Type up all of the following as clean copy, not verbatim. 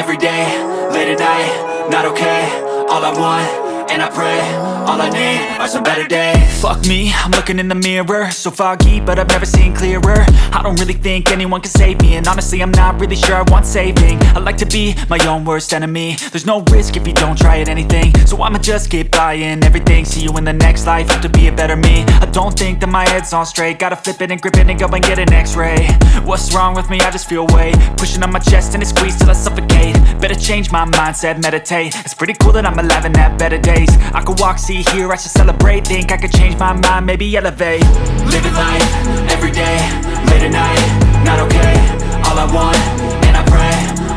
every day, late at night, not okay. All I want, and I pray, all I need are some better days. Fuck me, I'm looking in the mirror, so foggy, but I've never seen clearer. I don't really think anyone can save me, and honestly I'm not really sure I want saving. I like to be my own worst enemy. There's no risk if you don't try at anything, so I'ma just keep buying everything. See you in the next life, have to be a better me. I don't think that my head's on straight, gotta flip it and grip it and go and get an x-ray. What's wrong with me? I just feel weight pushing on my chest and it squeezes till I suffocate. Better change my mindset, meditate. It's pretty cool that I'm alive and have better days. I could walk, see, hear, I should celebrate. Think I could change my mind, maybe elevate. Living life, every day, late at night, not okay. All I want, and I pray,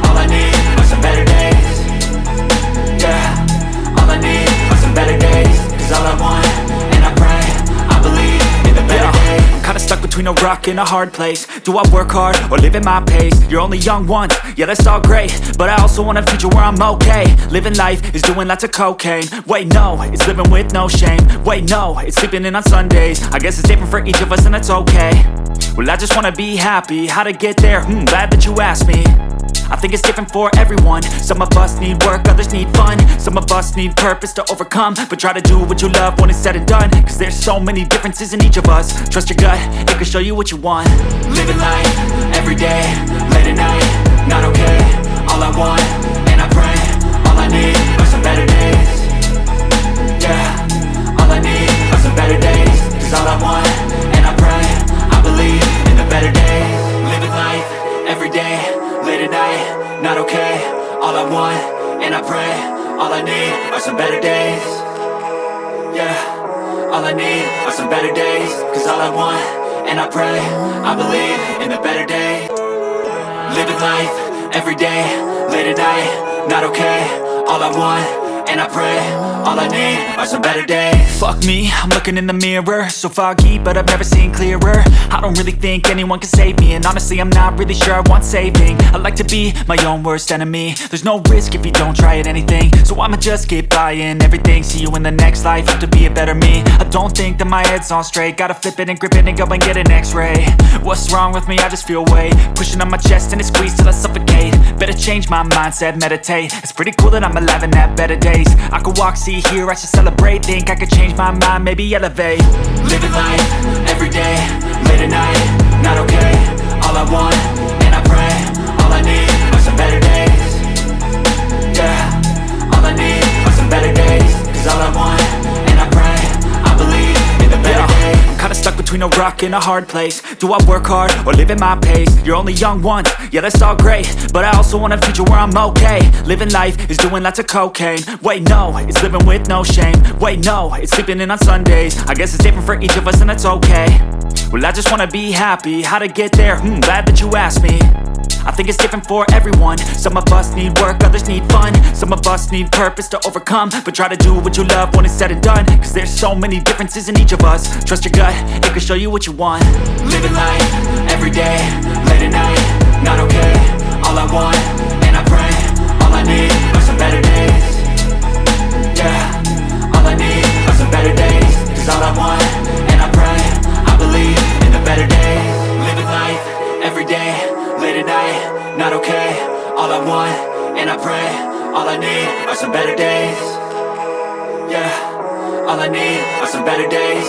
all I need are some better days. Yeah, all I need are some better days. Cause all I want, and I pray, I believe in the better days. I'm kinda stuck between a rock and a hard place. Do I work hard or live at my pace? You're only young once, yeah that's all great, but I also want a future where I'm okay. Living life is doing lots of cocaine. Wait no, it's living with no shame. Wait no, it's sleeping in on Sundays. I guess it's different for each of us and that's okay. Well I just wanna be happy, how to get there? Glad that you asked me. I think it's different for everyone. Some of us need work, others need fun. Some of us need purpose to overcome. But try to do what you love when it's said and done. Cause there's so many differences in each of us. Trust your gut, it can show you what you want. Living life, every day, late at night, not okay. All I want, and I pray, all I need are some better days. Yeah, all I need are some better days. Cause all I want, and I pray, I believe in the better days. Living life, every day, late at night, not okay. All I want, and I pray, all I need are some better days. Yeah, all I need are some better days. Cause all I want, and I pray, I believe in the better days. Living life, every day, late at night, not okay. All I want, and I pray, all I need are some better days. Fuck me, I'm looking in the mirror, so foggy, but I've never seen clearer. I don't really think anyone can save me, and honestly I'm not really sure I want saving. I like to be my own worst enemy. There's no risk if you don't try at anything, so I'ma just keep buying everything. See you in the next life, have to be a better me. I don't think that my head's on straight, gotta flip it and grip it and go and get an x-ray. What's wrong with me? I just feel weight pushing on my chest and it squeezes till I suffocate. Better change my mindset, meditate. It's pretty cool that I'm alive and have better days. I could walk, see, hear, I should celebrate. Think I could change my mind, maybe elevate. Living life, every day, late at night, not okay. All I want, and I pray, all I need are some better days. Yeah, all I need are some better days. Cause all I want, and I pray, I believe in the better days. I'm kinda stuck between a rock and a hard place. Do I work hard or live at my pace? You're only young once, yeah that's all great, but I also want a future where I'm okay. Living life is doing lots of cocaine. Wait no, it's living with no shame. Wait no, it's sleeping in on Sundays. I guess it's different for each of us and that's okay. Well I just wanna be happy, how to get there? Glad that you asked me. I think it's different for everyone. Some of us need work, others need fun. Some of us need purpose to overcome. But try to do what you love when it's said and done. Cause there's so many differences in each of us. Trust your gut, it can show you what you want. Living life, every day, late at night, not okay. All I want, and I pray, all I need are some better days. Yeah, all I need are some better days. Cause all I want, and I pray, I believe in the better days. Living life, every day, late at night, not okay. All I want, and I pray, all I need are some better days. Yeah, all I need are some better days.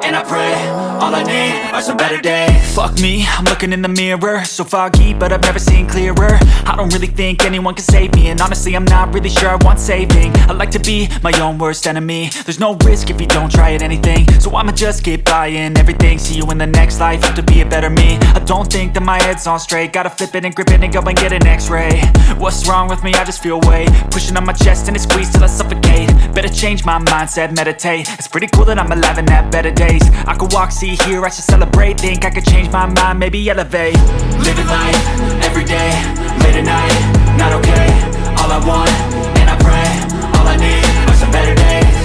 And I pray, all I need are some better days. Fuck me, I'm looking in the mirror, so foggy, but I've never seen clearer. I don't really think anyone can save me, and honestly I'm not really sure I want saving. I like to be my own worst enemy. There's no risk if you don't try at anything, so I'ma just keep buying everything. See you in the next life, have to be a better me. I don't think that my head's on straight, gotta flip it and grip it and go and get an x-ray. What's wrong with me? I just feel weight pushing on my chest and it squeezes till I suffocate. Better change my mindset, meditate. It's pretty cool that I'm alive and have better days. I could walk, see, hear, I should celebrate. Think I could change my mind, maybe elevate. Living life, every day, late at night, not okay. All I want, and I pray, all I need are some better days.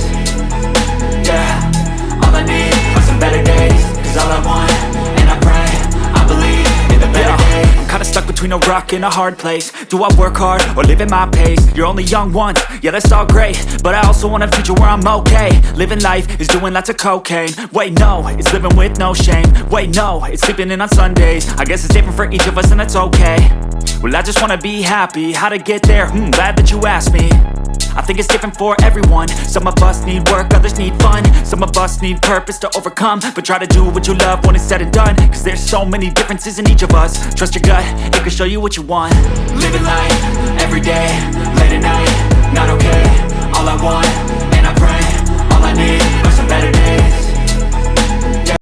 Yeah, all I need are some better days. Cause all I want, and I pray, I believe in the better days. I'm kinda stuck between a rock and a hard place. Do I work hard or live at my pace? You're only young once, yeah that's all great, but I also want a future where I'm okay. Living life is doing lots of cocaine. Wait no, it's living with no shame. Wait no, it's sleeping in on Sundays. I guess it's different for each of us and that's okay. Well, I just wanna be happy. How to get there? Glad that you asked me. I think it's different for everyone. Some of us need work, others need fun. Some of us need purpose to overcome. But try to do what you love when it's said and done, cause there's so many differences in each of us. Trust your gut, it can show you what you want. Living life